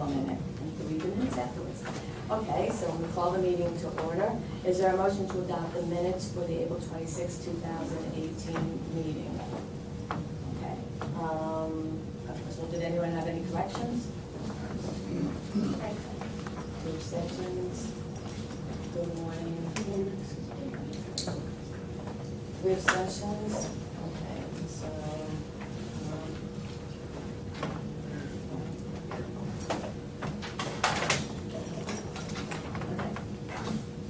1 minute, and to read the minutes afterwards. Okay, so we call the meeting to order. Is there a motion to adopt the minutes for the April 26, 2018 meeting? Okay. First of all, did anyone have any corrections? Two abstentions? Good morning. 3 abstentions? Okay, so,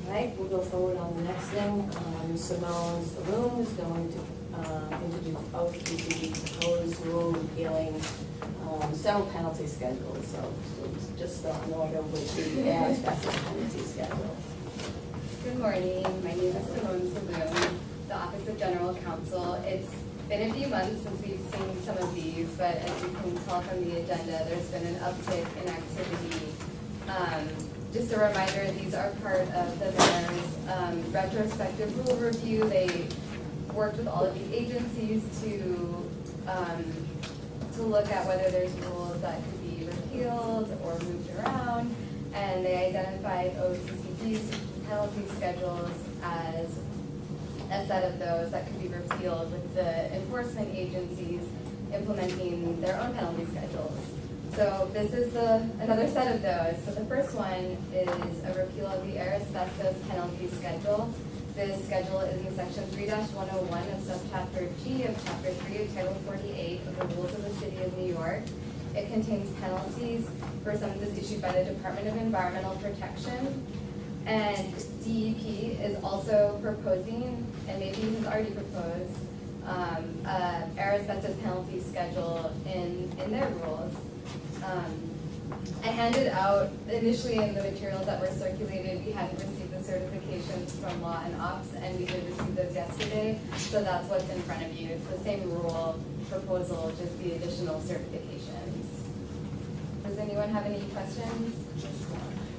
right, we'll go forward on the next thing. Simone Saloon is going to introduce OPPD proposed rule repealing several penalty schedules. So we'll just start in order with the asbestos penalty schedule. Good morning, my name is Simone Saloon, the Office of General Counsel. It's been a few months since we've seen some of these, but as you can tell from the agenda, there's been an uptick in activity. Just a reminder, these are part of the mayor's retrospective rule review. They worked with all of the agencies to look at whether there's rules that could be repealed or moved around, and they identified OCCD's penalty schedules as a set of those that could be repealed, with the enforcement agencies implementing their own penalty schedules. So this is another set of those. So the first one is a repeal of the air asbestos penalty schedule. This schedule is in section 3-101 of subchapter G of chapter 3 of title 48 of the rules of the city of New York. It contains penalties for summonses issued by the Department of Environmental Protection. And DEP is also proposing, and maybe has already proposed, air asbestos penalty schedule in their rules. I handed out, initially in the materials that were circulated, we hadn't received the certifications from Law and Ops, and we did receive those yesterday, so that's what's in front of you. It's the same rule proposal, just the additional certifications. Does anyone have any questions?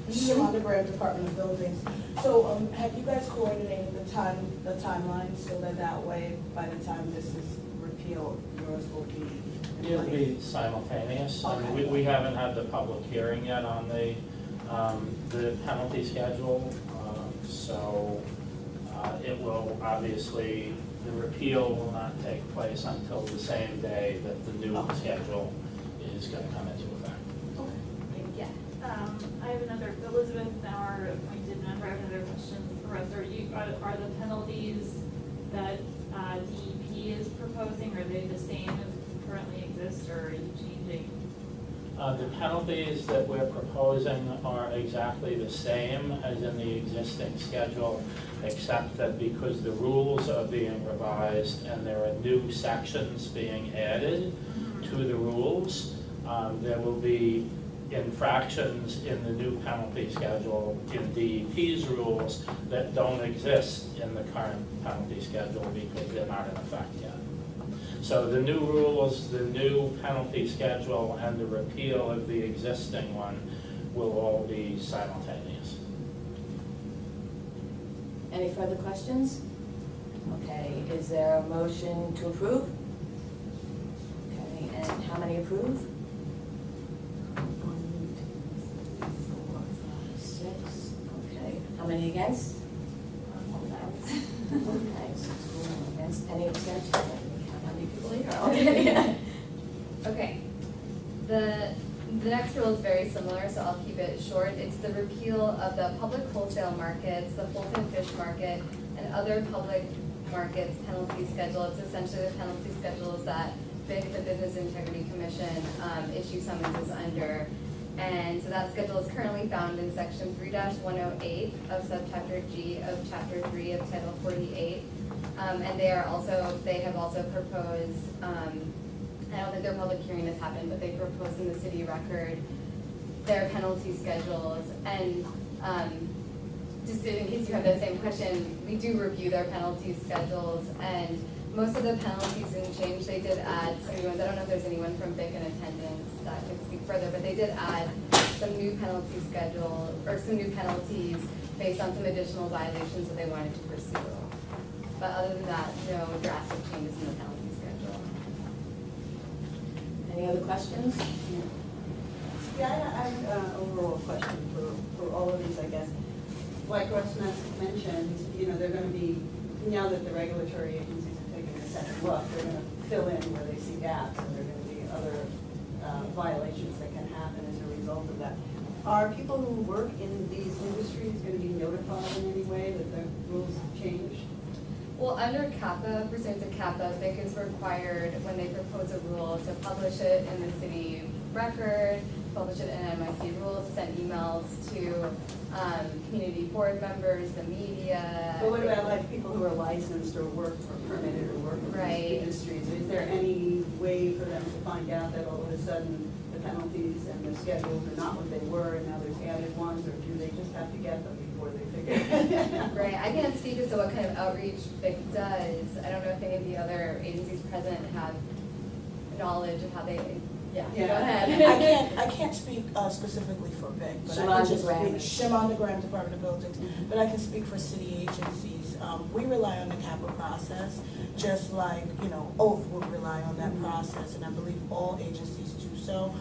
Shalonda Graham, Department of Buildings. So have you guys coordinated the timeline so that way, by the time this is repealed, yours will be in It'll place? be simultaneous. I mean, Okay. we haven't had the public hearing yet on the penalty schedule, so it will obviously, the repeal will not take place until the same day that the new schedule is going to come into effect. Yeah. I have another, Elizabeth, our appointed member, I have another question for us. Are the penalties that DEP is proposing, are they the same as currently exist, or are you changing? The penalties that we're proposing are exactly the same as in the existing schedule, except that because the rules are being revised and there are new sections being added to the rules, there will be infractions in the new penalty schedule in DEP's rules that don't exist in the current penalty schedule because they're not in effect yet. So the new rules, the new penalty schedule, and the repeal of the existing one will all be simultaneous. Any further questions? Okay, is there a motion to approve? Okay, and how many approve? 1, 2, 3, 4, 5, 6. Okay, how many against? Okay, 6 against. Any abstentions? How many people here? Okay. Okay. The next rule is very similar, so I'll keep it short. It's the repeal of the public wholesale markets, the Fulton Fish Market, and other public markets penalty schedule. It's essentially the penalty schedules that BIC, the Business Integrity Commission, issue summonses under. And so that schedule is currently found in section 3-108 of subchapter G of chapter 3 of title 48. And they have also proposed, I don't think their public hearing has happened, but they proposed in the city record their penalty schedules. And just in case you have the same question, we do review their penalty schedules, and most of the penalties didn't change. They did add some new ones. I don't know if there's anyone from BIC in attendance that can speak further, but they did add some new penalty schedule, or some new penalties based on some additional violations that they wanted to pursue. But other than that, no drastic changes in the penalty schedule. Any other questions? Yeah, I have an overall question for all of these, I guess. Like Russ mentioned, they're gonna be, now that the regulatory agencies are taking a second look, they're gonna fill in where they see gaps, and there are gonna be other violations that can happen as a result of that. Are people who work in these industries gonna be notified in any way that the rules have changed? Well, under CAPA, pursuant to CAPA, BIC is required when they propose a rule to publish it in the city record, publish it in NYC rules, send emails to community board members, the media. But what about like people who are licensed or work or permitted or work in Right. these industries? Is there any way for them to find out that all of a sudden the penalties and the schedules are not what they were and now there's added ones, or do they just have to get them before they figure it out? Right, I can't speak as to what kind of outreach BIC does. I don't know if any of the other agencies present have knowledge of how they, yeah, go Yeah. ahead. I can't speak specifically for BIC, but I Shimon can just Graham. speak, Shimon Graham, Department of Buildings, but I can speak for city agencies. We rely on the CAPA process, just like, Oath would rely on that process, and I believe all agencies do so.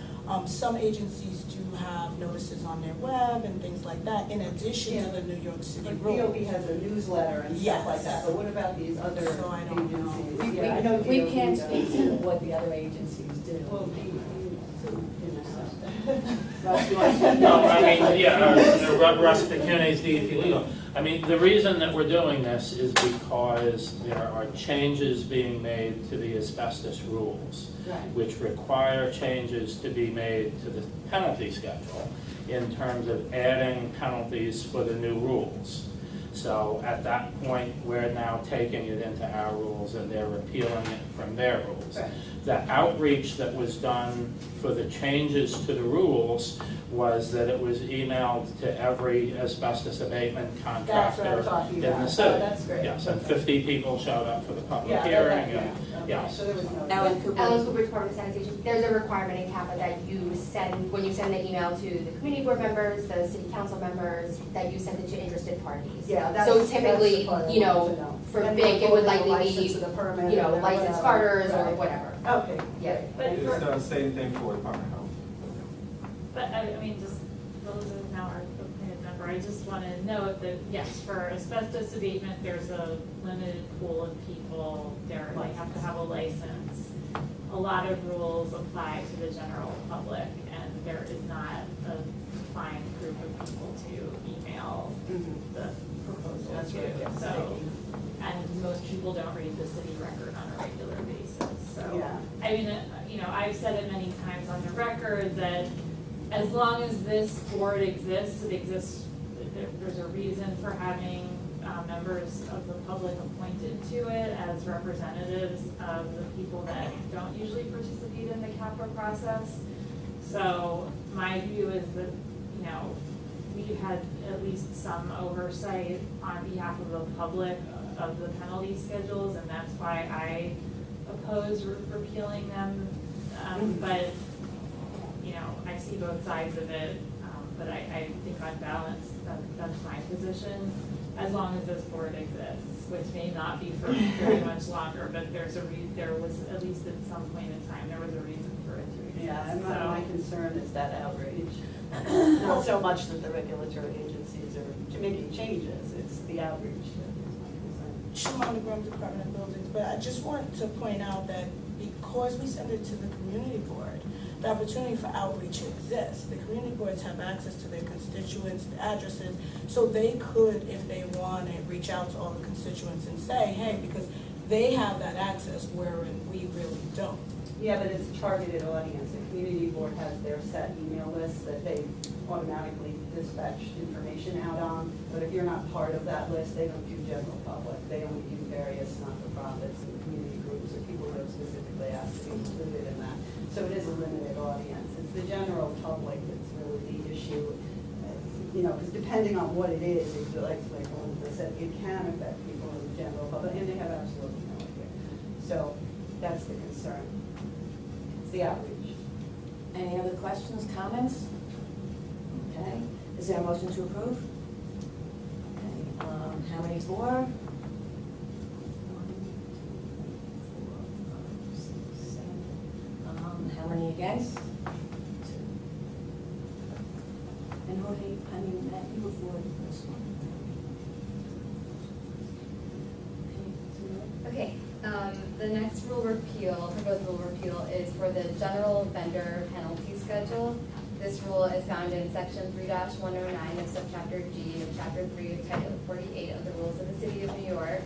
Some agencies do have notices on their web and things like that, in addition to the New York City Like rules. DOB has a newsletter and stuff like that, but what about these other So I don't know. agencies? We, Yeah, I know we DOB can't does. speak to what the other agencies do. Well, Russ, you want to say? No, I mean, yeah, Russ Pecunes, DEP Legal. I mean, the reason that we're doing this is because there are changes being made to the asbestos rules, Right. which require changes to be made to the penalty schedule in terms of adding penalties for the new rules. So at that point, we're now taking it into our rules and they're repealing it from their rules. Right. The outreach that was done for the changes to the rules was that it was emailed to every asbestos abatement That's what I'm contractor talking in the about. city. Oh, that's great. Yes, and Okay. 50 people showed up for the public Yeah, hearing. okay, and- okay. Yes. So there was no. Ellen Cooper. Ellen Cooper, Department of Sanitation, there's a requirement in CAPA that you send, when you send the email to the community board members, the city council members, that you send it to interested parties. Yeah, that's. So that's the typically, part I you wanted know, to know. for And big, it the would likely license be, of the permit you know, or licensed whatever. carters or Right. whatever. Okay. Yeah. great. But It's for, the same thing for Department of Health. but I mean, just those of now are appointed member, I just want to note that, yes, for asbestos abatement, there's a limited pool of people, they have to have a license. A lot of rules apply to the general public, and there is not a defined group of people to email the proposal That's what it to, gets so. sticky. And most people don't read the city record on a regular basis, so. Yeah. I mean, I've said it many times on the record that as long as this board exists, there's a reason for having members of the public appointed to it as representatives of the people that don't usually participate in the CAPA process. So my view is that, we've had at least some oversight on behalf of the public of the penalty schedules, and that's why I oppose repealing them. But, I see both sides of it, but I think on balance, that's my position, as long as this board exists, which may not be for very much longer, but there was, at least at some point in time, there was a reason for it to exist. Yeah, and So- my concern is that outrage. Not so much that the regulatory agencies are making changes, it's the outreach that is my concern. Shimon Graham, Department of Buildings, but I just want to point out that because we send it to the community board, the opportunity for outreach exists. The community boards have access to their constituents, the addresses, so they could, if they want to, reach out to all the constituents and say, hey, because they have that access wherein we really don't. Yeah, but it's a targeted audience. The community board has their set email lists that they automatically dispatch information out on. But if you're not part of that list, they don't do general public. They only do various not-for-profits and community groups or people who are specifically asked to be included in that. So it is a limited audience. It's the general public that's really the issue. Because depending on what it is, like Elizabeth said, it can affect people in the general public, and they have absolutely no idea. So that's the concern. It's the outreach. Any other questions, comments? Okay, is there a motion to approve? Okay, how many for? 1, 2, 3, 4, 5, 6, 7. How many against? 2. go ahead, Matt, you go forward the first one. Okay, the next rule repeal, proposed rule repeal is for the general vendor penalty schedule. This rule is found in section 3-109 of subchapter G of chapter 3 of title 48 of the rules of the city of New York.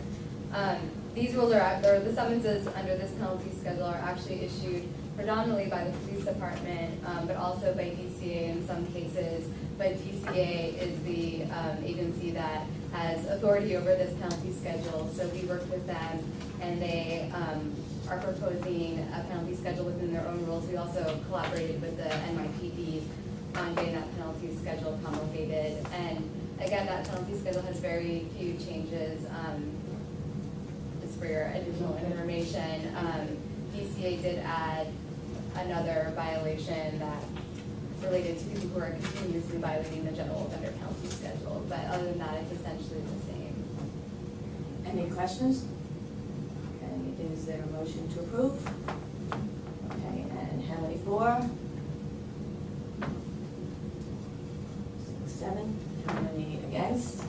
These rules the summonses under this penalty schedule are actually issued predominantly by the police department, but also by DCA in some cases. But DCA is the agency that has authority over this penalty schedule. So we worked with them, and they are proposing a penalty schedule within their own rules. We also collaborated with the NYPD on getting that penalty schedule promulgated. And again, that penalty schedule has very few changes. Just for your additional information, DCA did add another violation that related to people who are continuously violating the general vendor penalty schedule. But other than that, it's essentially the same. Any questions? Okay, is there a motion to approve? Okay, and how many for? 6, 7, how many against? 2.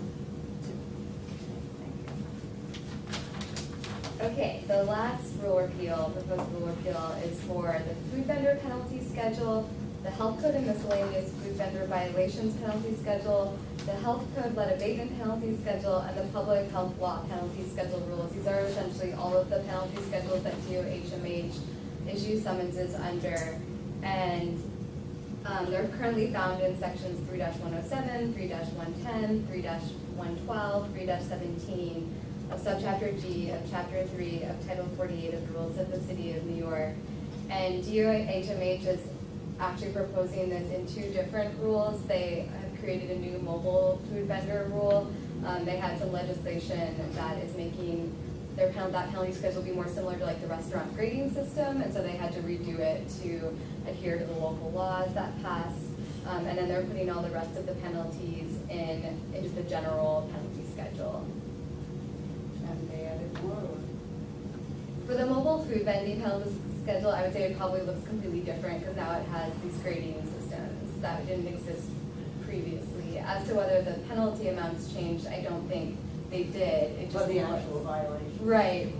Okay, the last rule repeal, proposed rule repeal, is for the food vendor penalty schedule, the health code and miscellaneous food vendor violations penalty schedule, the health code lead abatement penalty schedule, and the public health law penalty schedule rules. These are essentially all of the penalty schedules that DOHMH issues summonses under. And they're currently found in sections 3-107, 3-110, 3-112, 3-17 of subchapter G of chapter 3 of title 48 of the rules of the city of New York. And DOHMH is actually proposing this in 2 different rules. They have created a new mobile food vendor rule. They had some legislation that is making that penalty schedule be more similar to like the restaurant grading system, and so they had to redo it to adhere to the local laws that passed. And then they're putting all the rest of the penalties in just the general penalty schedule. And they added more, or? For the mobile food vending penalty schedule, I would say it probably looks completely different because now it has these grading systems that didn't exist previously. As to whether the penalty amounts changed, I don't think they did. It just But the looks- actual violation. Right.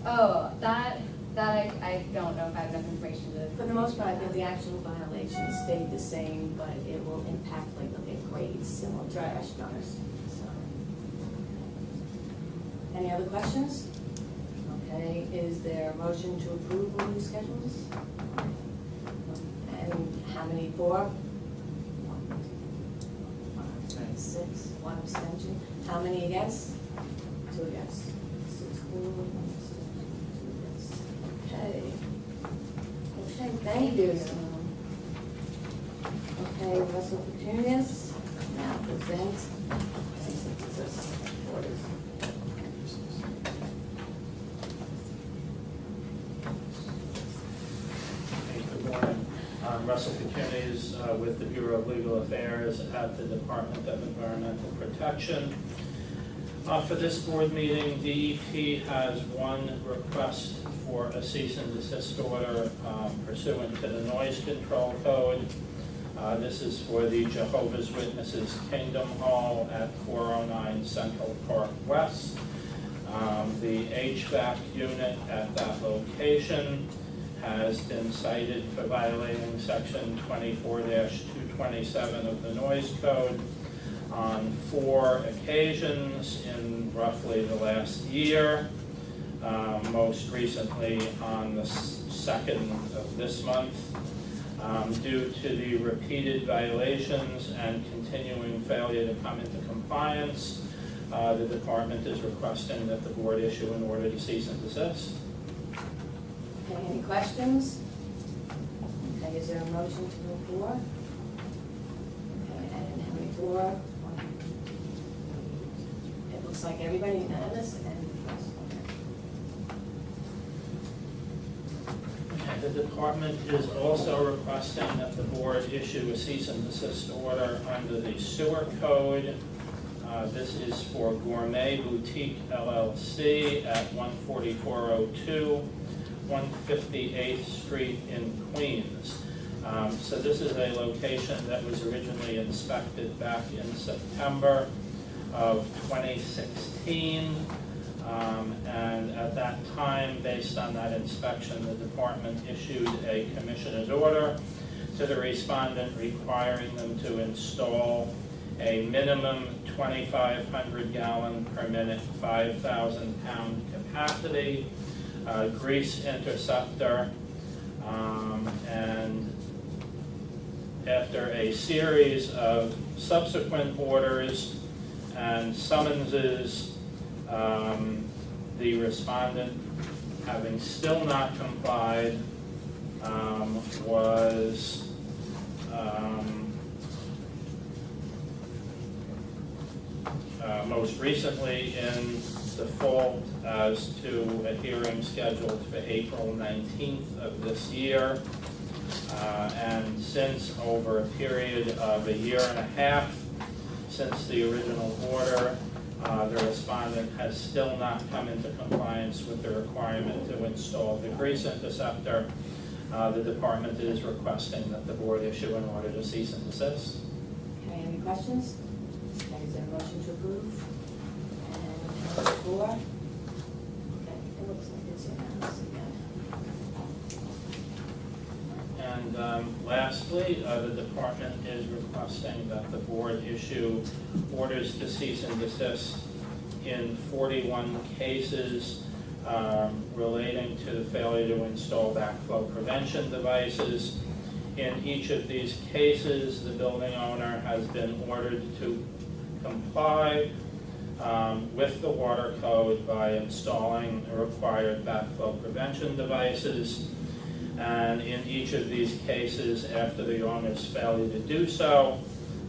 Oh, that I don't know if I have enough information to. For the most part, the actual violations stayed the same, but it will impact like the grades similar to Right. restaurants. So. Any other questions? Okay, is there a motion to approve the new schedules? And how many for? 6, 1 abstention. How many against? 2 against. 6 for, 1 abstention, 2 against. Okay. Okay, thank you. Okay, Russell Petunias, now present. Cease and desist orders. Hey, good morning. I'm Russell Petunias with the Bureau of Legal Affairs at the Department of Environmental Protection. For this board meeting, DEP has one request for a cease and desist order pursuant to the noise control code. This is for the Jehovah's Witnesses Kingdom Hall at 409 Central Park West. The HVAC unit at that location has been cited for violating section 24-227 of the noise code on 4 occasions in roughly the last year. Most recently on the 2nd of this month. Due to the repeated violations and continuing failure to come into compliance, the department is requesting that the board issue an order to cease and desist. Okay, any questions? Okay, is there a motion to move forward? Okay, and how many for? 1. It looks like everybody unanimous and The department is also requesting that the board issue a cease and desist order under the sewer code. This is for Gourmet Boutique LLC at 14402 158th Street in Queens. So this is a location that was originally inspected back in September of 2016. And at that time, based on that inspection, the department issued a commissioner's order to the respondent requiring them to install a minimum 2,500 gallon per minute, 5,000 pound capacity grease interceptor. And after a series of subsequent orders and summonses, the respondent, having still not complied, was most recently in default as to a hearing scheduled for April 19th of this year. And since, over a period of 1.5 years since the original order, the respondent has still not come into compliance with the requirement to install the grease interceptor. The department is requesting that the board issue an order to cease and desist. Okay, any questions? Okay, is there a motion to approve? And number 4? Okay, it looks like it's unanimous again. And lastly, the department is requesting that the board issue orders to cease and desist in 41 cases relating to the failure to install backflow prevention devices. In each of these cases, the building owner has been ordered to comply with the water code by installing the required backflow prevention devices. And in each of these cases, after the owner's failure to do so,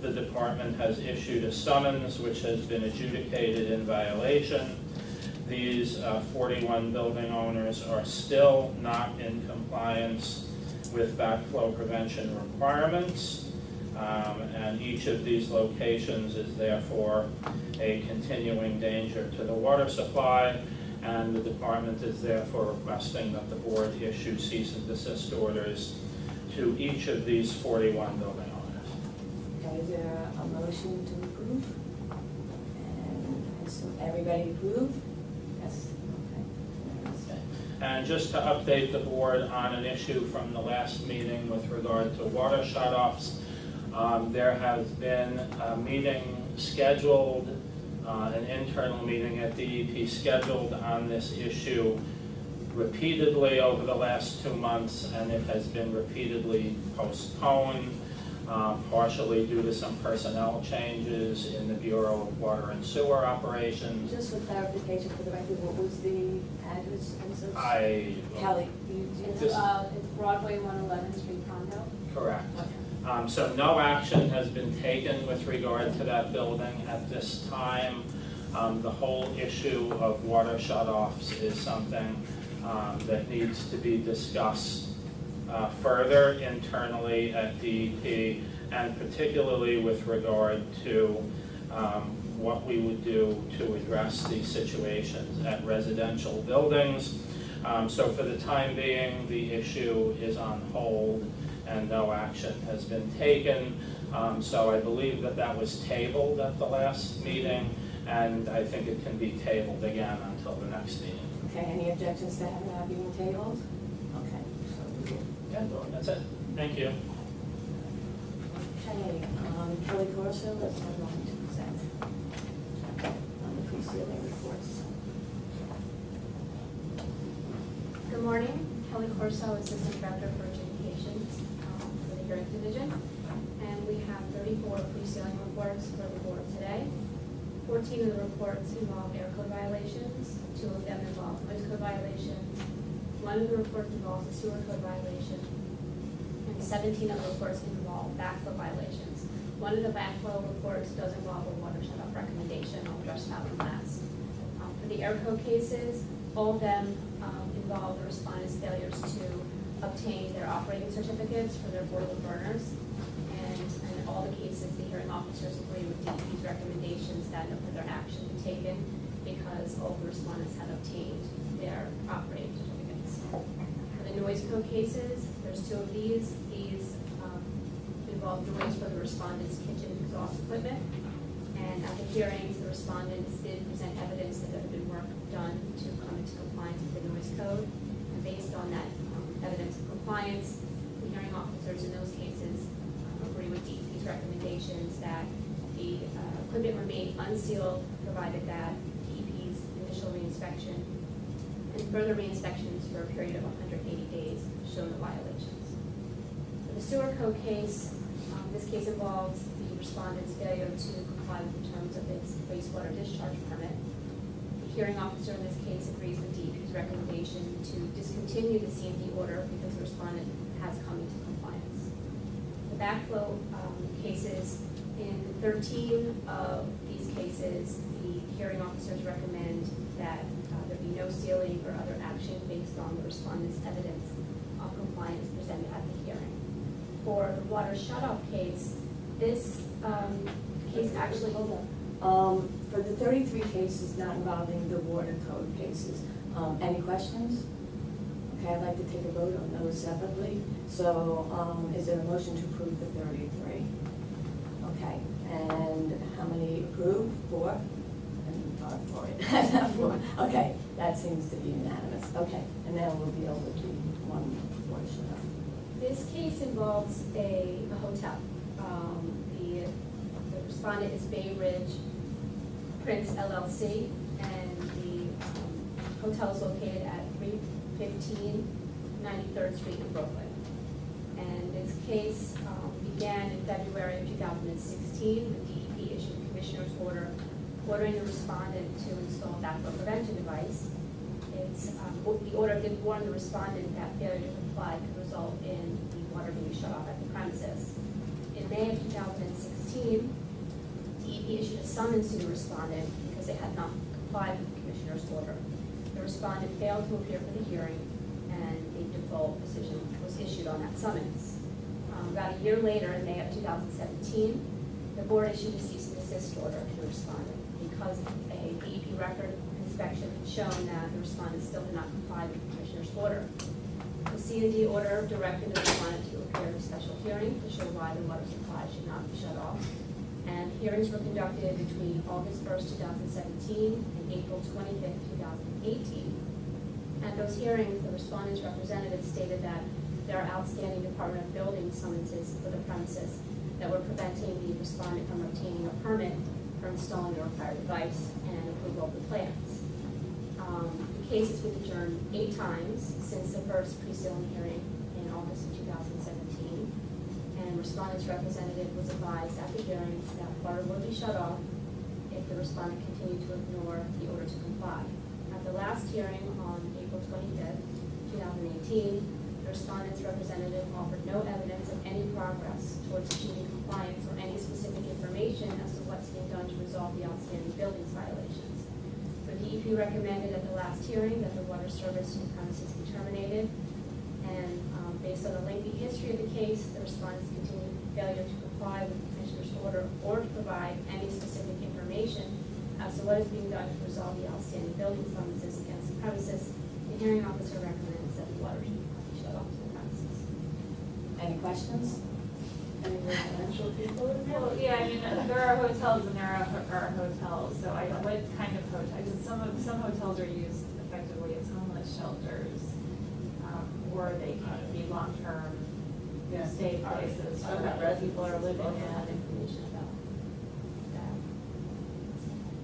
the department has issued a summons which has been adjudicated in violation. These 41 building owners are still not in compliance with backflow prevention requirements. And each of these locations is therefore a continuing danger to the water supply. And the department is therefore requesting that the board issue cease and desist orders to each of these 41 building owners. Okay, is there a motion to approve? And so everybody approve? Yes, okay. And just to update the board on an issue from the last meeting with regard to water shutoffs, there has been a meeting scheduled, an internal meeting at DEP scheduled on this issue repeatedly over the last 2 months, and it has been repeatedly postponed, partially due to some personnel changes in the Bureau of Water and Sewer Operations. Just for clarification for the record, what was the address and such? Kelly, you It's did. Broadway 111 Street Condo. Correct. So no action has been taken with regard to that building at this time. The whole issue of water shutoffs is something that needs to be discussed further internally at DEP, and particularly with regard to what we would do to address these situations at residential buildings. So for the time being, the issue is on hold and no action has been taken. So I believe that that was tabled at the last meeting, and I think it can be tabled again until the next meeting. Okay, any objections to having that being tabled? Okay, so we will. That's it. Thank you. Okay, Kelly Corso, that's what I'm going to present on the pre-sealing reports. Good morning, Kelly Corso, Assistant Director for Education for the Hearing Division. And we have 34 pre-sealing reports for the board today. 14 of the reports involve air code violations, 2 of them involve noise code violations, 1 of the reports involves a sewer code violation, and 17 of the reports involve backflow violations. 1 of the backflow reports does involve a water shut-off recommendation. I'll address that one last. For the air code cases, all of them involve the respondents' failures to obtain their operating certificates for their boiler burners. And in all the cases, the hearing officers agree with DEP's recommendations that no further action be taken because all the respondents have obtained their operating certificates. For the noise code cases, there's 2 of these. These involved noise from the respondent's kitchen exhaust equipment. And at the hearings, the respondents did present evidence that there had been work done to come into compliance with the noise code. And based on that evidence of compliance, the hearing officers in those cases agree with DEP's recommendations that the equipment remain unsealed, provided that DEP's initial reinspection and further re-inspections for a period of 180 days show no violations. For the sewer code case, this case involves the respondent's failure to comply with the terms of its wastewater discharge permit. The hearing officer in this case agrees with DEP's recommendation to discontinue the C&D order because the respondent has come into compliance. The backflow cases, in 13 of these cases, the hearing officers recommend that there be no sealing or other action based on the respondent's evidence of compliance presented at the hearing. For the water shutoff case, this case actually, For the 33 cases not involving the water code cases, any questions? Okay, I'd like to take a vote on those separately. So, is there a motion to approve the 33? Okay, and how many approved? 4? And for it. Four. Okay, that seems to be unanimous. Okay, and now we'll deal with the one portion of it. this case involves a hotel. The respondent is Bay Ridge Prince LLC, and the hotel is located at 315 93rd Street in Brooklyn. And this case began in February of 2016. The DEP issued a commissioner's order ordering the respondent to install a backflow prevention device. The order did warn the respondent that failure to comply could result in the water being shut off at the premises. In May of 2016, DEP issued a summons to the respondent because they had not complied with the commissioner's order. The respondent failed to appear for the hearing, and a default decision was issued on that summons. About a year later, in May of 2017, the board issued a cease and desist order to the respondent because a DEP record inspection had shown that the respondent still did not comply with the commissioner's order. The C&D order directed the respondent to appear in a special hearing to show why the water supply should not be shut off. And hearings were conducted between August 1st, 2017 and April 25th, 2018. At those hearings, the respondent's representative stated that there are outstanding Department of Building summonses for the premises that were preventing the respondent from obtaining a permit for installing the required device and approval of the plans. The case has been adjourned 8 times since the first pre-sealing hearing in August of 2017. And respondent's representative was advised at the hearing that water would be shut off if the respondent continued to ignore the order to comply. At the last hearing on April 25th, 2018, the respondent's representative offered no evidence of any progress towards achieving compliance or any specific information as to what's being done to resolve the outstanding buildings violations. The DEP recommended at the last hearing that the water service to the premises be terminated. And based on the lengthy history of the case, the respondent's continued failure to comply with the commissioner's order or to provide any specific information as to what is being done to resolve the outstanding building summonses against the premises, the hearing officer recommends that the water should be shut off to the premises. Any questions? Any residential people? Well, yeah, I mean, there are hotels and there are hotels, so I don't, what kind of hotel? Because some hotels are used effectively as homeless shelters, or they can be long-term Yeah. stay places I've got where people are residences living as well. in. Information about that.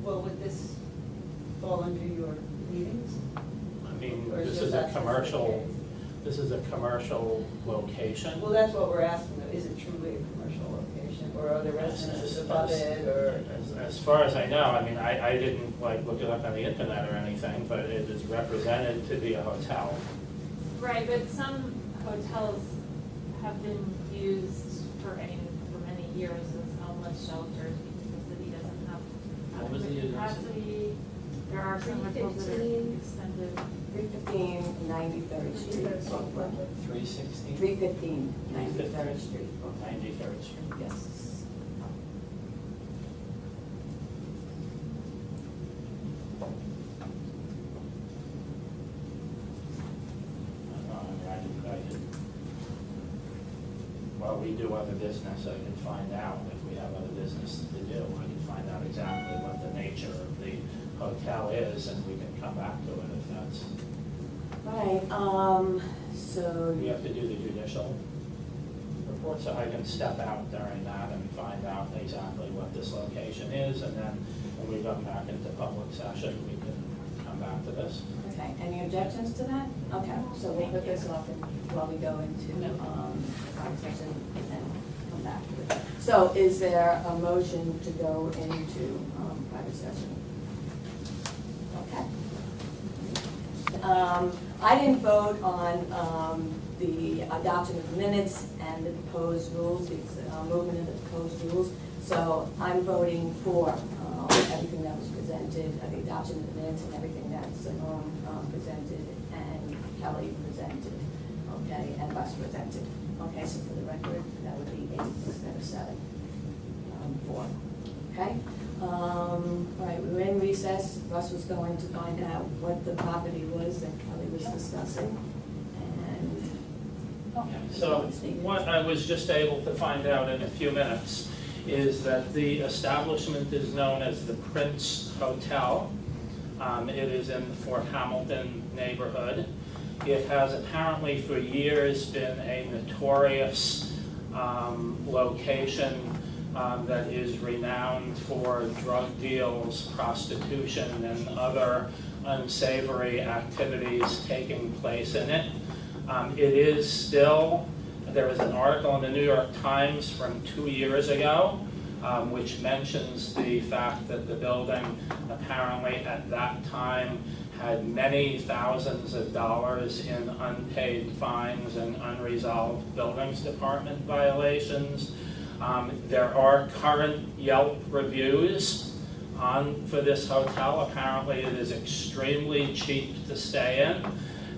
Well, would this fall under your meetings? I mean, Or this just is a that's the commercial, case? this is a commercial location. Well, that's what we're asking, though. Is it truly a commercial location, or are there residences above it, or? As far as I know, I mean, I didn't like look it up on the internet or anything, but it is represented to be a hotel. Right, but some hotels have been used for many years as homeless shelters because the city doesn't have What was the adequate capacity. There are some hotels that are 315. extended. 315 93rd Street. 316? 315 93rd Street. 93rd Street. Yes. I don't know, I mean, I did, well, we do other business, I can find out if we have other business to do. I can find out exactly what the nature of the hotel is, and we can come back to it if that's, Right, so, we have to do the judicial report, so I can step out during that and find out exactly what this location is, and then when we come back into public session, we can come back to this. okay, any objections to that? Okay, so we'll put this off while we go into, public session and then come back to it. So is there a motion to go into, private session? Okay. I didn't vote on the adoption of the minutes and the proposed rules, the movement of the proposed rules. So I'm voting for everything that was presented, the adoption of the minutes and everything that Simone presented and Kelly presented, okay, and Russ presented. Okay, so for the record, that would be 8 instead of 7, 4. Okay? All right, we were in recess. Russ was going to find out what the property was that Kelly was discussing. And So what I was just able to find out in a few minutes is that the establishment is known as the Prince Hotel. It is in the Fort Hamilton neighborhood. It has apparently for years been a notorious location that is renowned for drug deals, prostitution, and other unsavory activities taking place in it. It is still, there was an article in the New York Times from 2 years ago which mentions the fact that the building apparently at that time had many thousands of dollars in unpaid fines and unresolved buildings department violations. There are current Yelp reviews for this hotel. Apparently it is extremely cheap to stay in,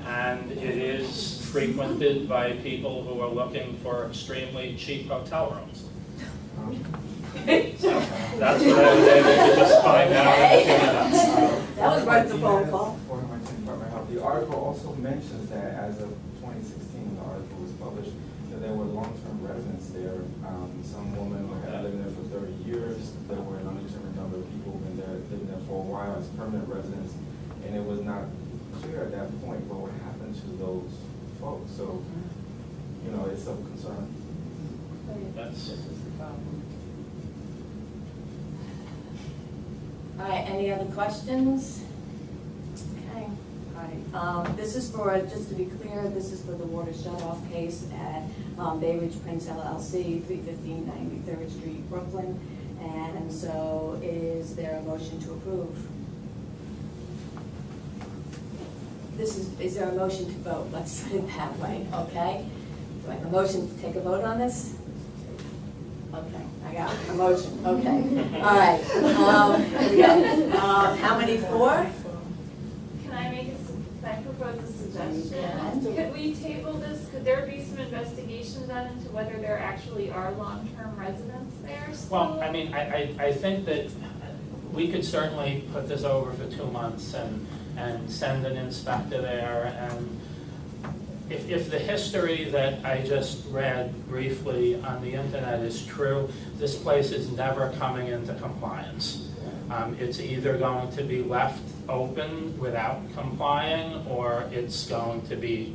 and it is frequented by people who are looking for extremely cheap hotel rooms. So that's what I was able to just find out in a few minutes. that was worth the phone call. The article also mentions that as of 2016, when the article was published, that there were long-term residents there. Some women had lived there for 30 years. There were an undetermined number of people who lived there for a while as permanent residents, and it was not clear at that point what would happen to those folks. So, you know, it's of concern. That's All right, any other questions? Okay, all right. This is for, just to be clear, this is for the water shut-off case at Bay Ridge Prince LLC, 315 93rd Street, Brooklyn. And so is there a motion to approve? Is there a motion to vote? Let's put it that way, okay? Do I have a motion to take a vote on this? Okay, I got a motion, okay. All right, here we go. How many for? Can I propose a suggestion? Yeah. Could we table this? Could there be some investigation done into whether there actually are long-term residents there still? Well, I mean, I think that we could certainly put this over for 2 months and send an inspector there. And if the history that I just read briefly on the internet is true, this place is never coming into compliance. It's either going to be left open without complying, or it's going to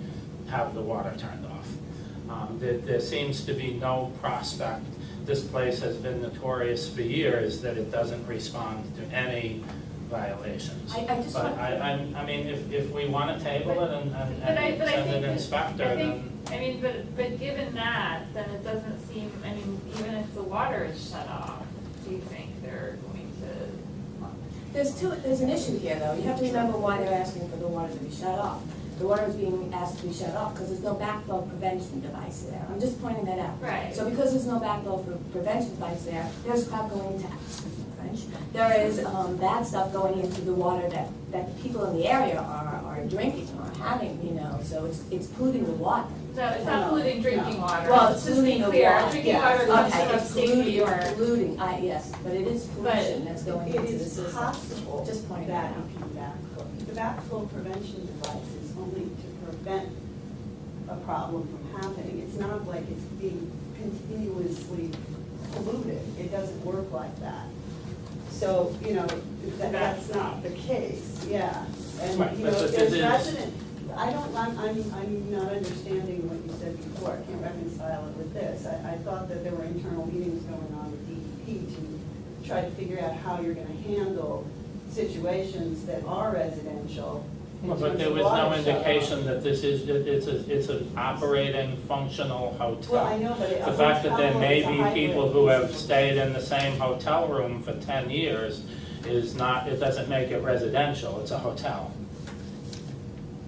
have the water turned off. There seems to be no prospect. This place has been notorious for years that it doesn't respond to any violations. I just But want- I mean, if we want to table it and But I send think an that- inspector, I then. think, I mean, but given that, then it doesn't seem, I mean, even if the water is shut off, do you think they're going to? There's an issue here, though. You have to remember why they're asking for the water to be shut off. The water is being asked to be shut off because there's no backflow prevention device there. I'm just pointing that out. Right. So because there's no backflow prevention device there, there's crap going into, excuse my French, there is bad stuff going into the water that the people in the area are drinking or having, you know, so it's polluting the water. No, it's not polluting drinking water. Well, Let's it's just be polluting the clear. water. Drinking Yeah. water comes Okay, from it's upstate New York. polluting, yes, but it is pollution that's going It into the is system. possible Just pointing that that out. it can backflow. The backflow prevention device is only to prevent a problem from happening. It's not like it's being continuously polluted. It doesn't work like that. So, you know, that's not the case, yeah. And, Right, you but know, this there's is- resident, I'm not understanding what you said before, I can't reconcile it with this. I thought that there were internal meetings going on with DEP to try to figure out how you're gonna handle situations that are residential. in But terms there of was no water shut-off. indication that this is, it's an operating, functional hotel. Well, I know, but The fact that there may be people who have stayed. stayed in the same hotel room for 10 years is not, it doesn't make it residential, it's a hotel.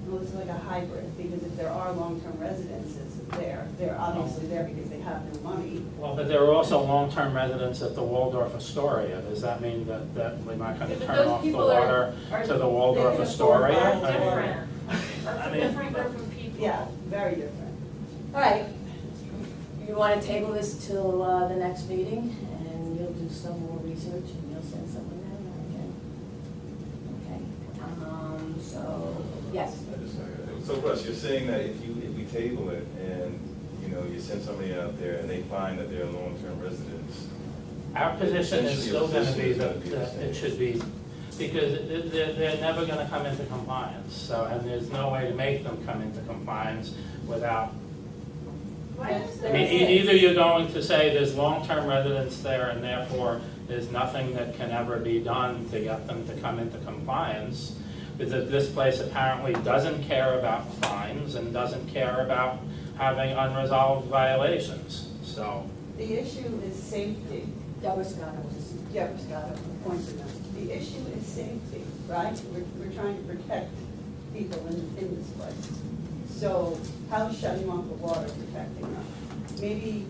Well, it's like a hybrid, because if there are long-term residences there, they're obviously there because they have no money. Well, but there are also long-term residents at the Waldorf Astoria. Does that mean that we're not going Yeah, to but turn those off the people are- water are- to the Waldorf they can afford Astoria? that. I mean, Different. That's I a mean- different group of people. Yeah, very different. All right, you want to table this till the next meeting, and you'll do some more research, and you'll send something out, okay? Okay, so, yes, So Russ, you're saying that if we table it and, you know, you send somebody out there and they find that they're long-term residents, Our position is still going to be Essentially, your that position is that gonna be it should be, because they're never going to come into compliance. So, and there's no way to make them come into compliance without, Why is I there? mean, either you're going to say there's long-term residents there and therefore there's nothing that can ever be done to get them to come into compliance, because this place apparently doesn't care about fines and doesn't care about having unresolved violations, so. The issue is safety. Deborah Scott was, Yeah, Scott, pointed them. The issue is safety, right? We're trying to protect people in this place. So how is shutting off the water protecting them? Maybe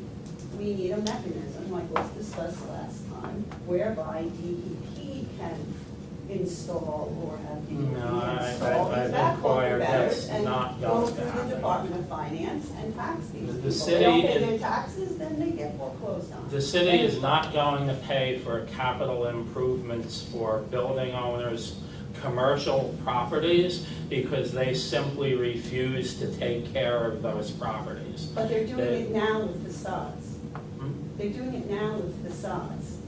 we need a mechanism, like was discussed last time, whereby DEP can install or have DEP No, install I've these backflow inquired, preventers that's and not go going to through the happen. Department of Finance and tax these The people. city They don't pay is- their taxes, then they get foreclosed on. The city is not going to pay for capital improvements for building owners' commercial properties because they simply refuse to take care of those properties. But they're doing They- it now with facades. Hmm? They're doing it now with facades.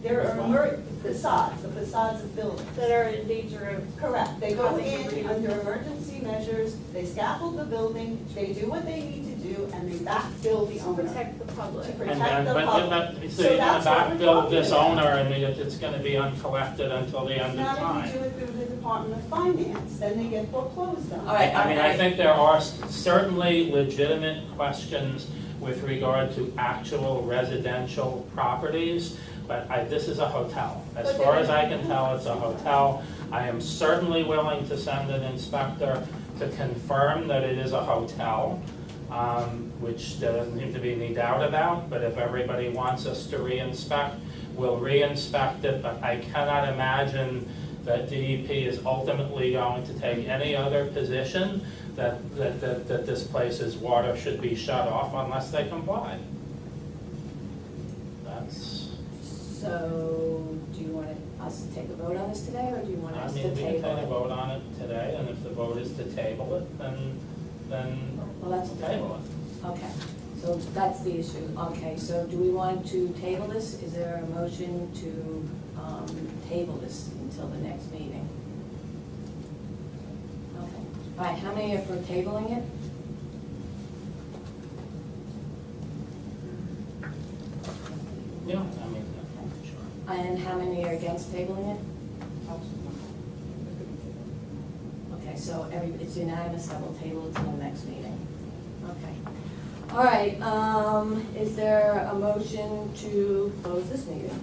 There With are what? facades, the facades of buildings. That are in danger of. Correct. They go Causing in debris. under emergency measures, they scaffold the building, they do what they need to do, and they backfill the To owner. protect the public. To And protect then, the but, public. so you're gonna that's what we're backbuild this talking owner about. and it's gonna be uncollected until the end of Not if time. you do it through the Department of Finance, then they get foreclosed on. all right. I mean, I think there are certainly legitimate questions with regard to actual residential properties, but this is a hotel. As But far then- as I can tell, it's a hotel. I am certainly willing to send an inspector to confirm that it is a hotel, which there doesn't seem to be any doubt about, but if everybody wants us to re-inspect, we'll re-inspect it, but I cannot imagine that DEP is ultimately going to take any other position that this place's water should be shut off unless they comply. That's, So, do you want us to take a vote on this today, or do you want I us mean, to we can table take a it? vote on it today, and if the vote is to table it, then Well, that's table it. okay, so that's the issue. Okay, so do we want to table this? Is there a motion to table this until the next meeting? Okay, all right, how many are for tabling it? Yeah, I mean, sure. And how many are against tabling it? Okay, so it's unanimous that we'll table it till the next meeting. Okay. All right, is there a motion to close this meeting?